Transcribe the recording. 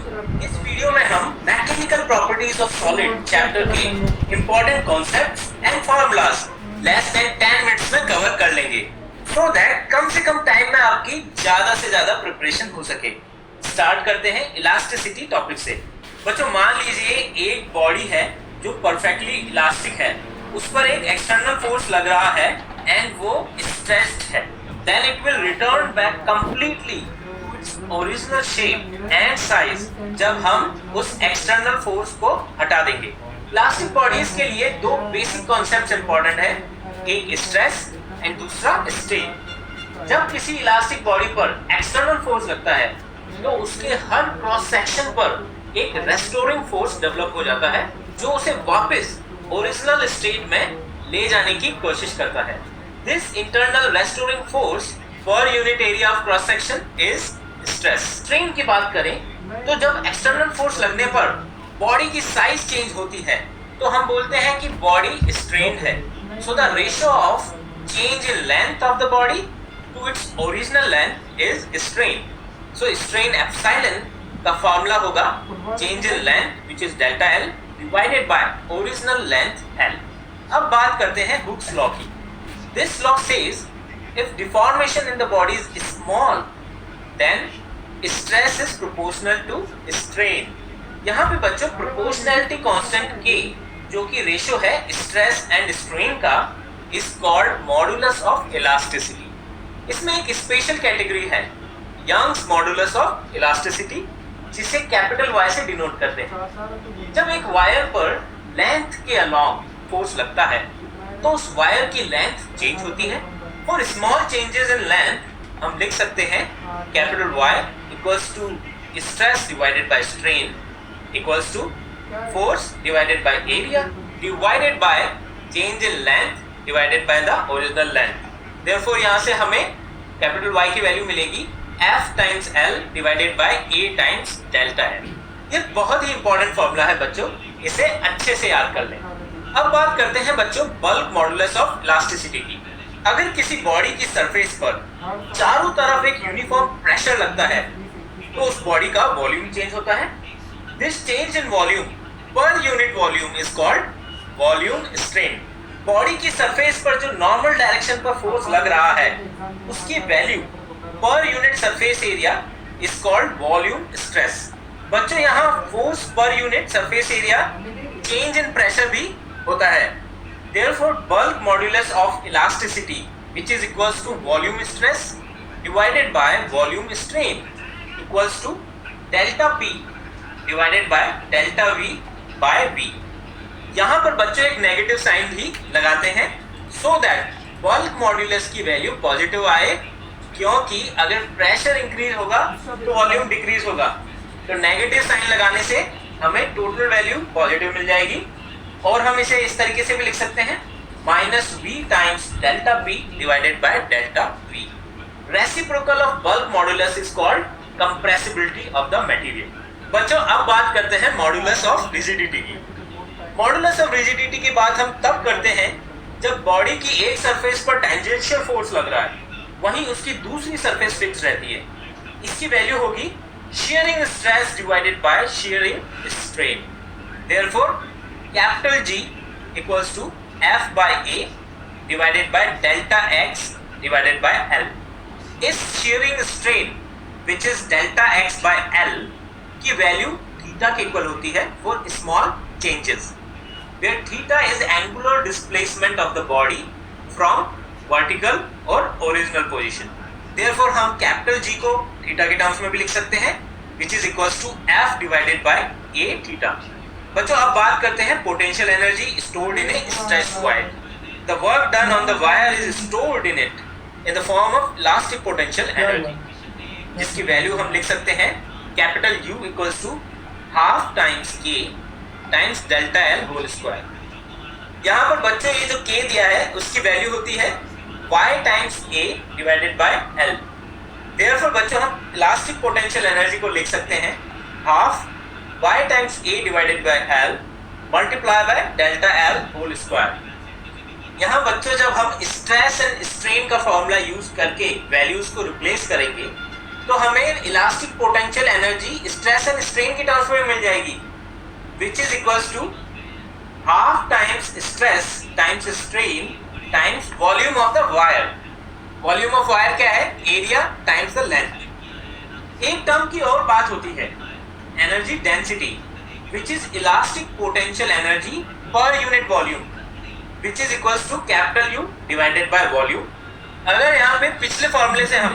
इस वीडियो में हम mechanical properties of solid chapter के important concepts and formulas less than 10 minutes में कवर कर लेंगे सो दैट कम से कम टाइम में आपकी ज्यादा से ज्यादा प्रिपरेशन हो सके। स्टार्ट करते हैं इलास्टिसिटी टॉपिक से। बच्चों मान लीजिए एक बॉडी है जो परफेक्टली इलास्टिक है, उस पर एक एक्सटर्नल फोर्स लग रहा है एंड वो स्ट्रेस्ड है, then it will return back completely to its original shape and size जब हम उस एक्सटर्नल फोर्स को हटा देंगे। इलास्टिक बॉडीज के लिए दो बेसिक कॉन्सेप्ट्स इंपॉर्टेंट है, एक स्ट्रेस एंड दूसरा स्ट्रेन। जब किसी इलास्टिक बॉडी पर एक्सटर्नल फोर्स लगता है तो उसके हर क्रॉस सेक्शन पर एक रेस्टोरिंग फोर्स डेवलप हो जाता है जो उसे वापस ओरिजिनल स्टेट में ले जाने की कोशिश करता है। This internal restoring force per unit area of cross section is stress. Strain की बात करें तो जब एक्सटर्नल फोर्स लगने पर बॉडी की साइज चेंज होती है तो हम बोलते हैं कि बॉडी स्ट्रेन्ड है। So the ratio of change in length of the body to its original length is strain. So strain epsilon का फार्मूला होगा change in length which is delta L divided by original length L. अब बात करते हैं Hooke's law की। This law says if deformation in the body is small then stress is proportional to strain. यहाँ पे बच्चों proportionality constant के जो कि रेशियो है स्ट्रेस एंड स्ट्रेन का is called modulus of elasticity. इसमें एक स्पेशल कैटेगरी है यंग्स मॉडुलस ऑफ इलास्टिसिटी जिसे कैपिटल वाई से डिनोट करते हैं। जब एक वायर पर लेंथ के अलोंग फोर्स लगता है तो उस वायर की लेंथ चेंज होती है। For small changes in length हम लिख सकते हैं capital Y equals to stress divided by strain equals to force divided by area divided by change in length divided by the original length. Therefore यहाँ से हमें capital Y की value मिलेगी F times L divided by A times delta L। ये बहुत ही important formula है बच्चों, इसे अच्छे से याद कर लें। अब बात करते हैं बच्चों बल्क मॉडुलस ऑफ इलास्टिसिटी की। अगर किसी बॉडी की सरफेस पर चारों तरफ एक यूनिफॉर्म प्रेशर लगता है तो उस बॉडी का वॉल्यूम चेंज होता है। दिस चेंज इन वॉल्यूम पर unit volume is called volume strain. Body की सरफेस पर जो नॉर्मल डायरेक्शन पर फोर्स लग रहा है उसकी value per unit surface area is called volume stress. बच्चों यहाँ force per unit surface area change in pressure भी होता है। Therefore bulk modulus of elasticity which is equals to volume stress divided by volume strain equals to delta P divided by delta V by V। यहाँ पर बच्चों एक negative sign भी लगाते हैं सो दैट बल्क मॉडुलस की value positive आए, क्योंकि अगर प्रेशर इंक्रीज होगा तो वॉल्यूम डिक्रीज होगा। तो नेगेटिव साइन लगाने से हमें टोटल वैल्यू पॉजिटिव मिल जाएगी और हम इसे इस तरीके से भी लिख सकते हैं minus V times delta P divided by delta V। Reciprocal of bulk modulus is called compressibility of the material. बच्चों अब बात करते हैं मॉडुलस ऑफ रिजिडिटी की। मॉडुलस ऑफ रिजिडिटी की बात हम तब करते हैं जब बॉडी की एक सरफेस पर टेंजेंशियल फोर्स लग रहा है वहीं उसकी दूसरी सरफेस फिक्स रहती है। इसकी वैल्यू होगी shearing stress divided by shearing strain. Therefore, capital G equals to F by A divided by delta X divided by L. इस shearing strain which is delta X by L की value theta के equal होती है for small changes, where theta is angular displacement of the body from vertical और original position. Therefore हम capital G को theta के terms में भी लिख सकते हैं which is equals to F divided by A theta. बच्चों अब बात करते हैं potential energy stored in a stressed wire. The work done on the wire is stored in it in the form of elastic potential energy, जिसकी value हम लिख सकते हैं capital U equals to half times K times delta L whole square। यहाँ पर बच्चों ये जो K दिया है उसकी वैल्यू होती है Y times A divided by L। Therefore बच्चों हम इलास्टिक पोटेंशियल एनर्जी को लिख सकते हैं half Y times A divided by L multiply by delta L whole square. यहाँ बच्चों जब हम स्ट्रेस एंड स्ट्रेन का फॉर्मूला यूज करके वैल्यूज को रिप्लेस करेंगे तो हमें elastic potential energy stress and strain की टर्म्स में मिल जाएगी, which is equals to half times stress times strain times volume of the wire. Volume of wire क्या है? Area times the length. एक टर्म की और बात होती है, energy density, which is elastic potential energy per unit volume, which is equals to capital U divided by volume. अगर यहाँ पे पिछले फॉर्मूले से हम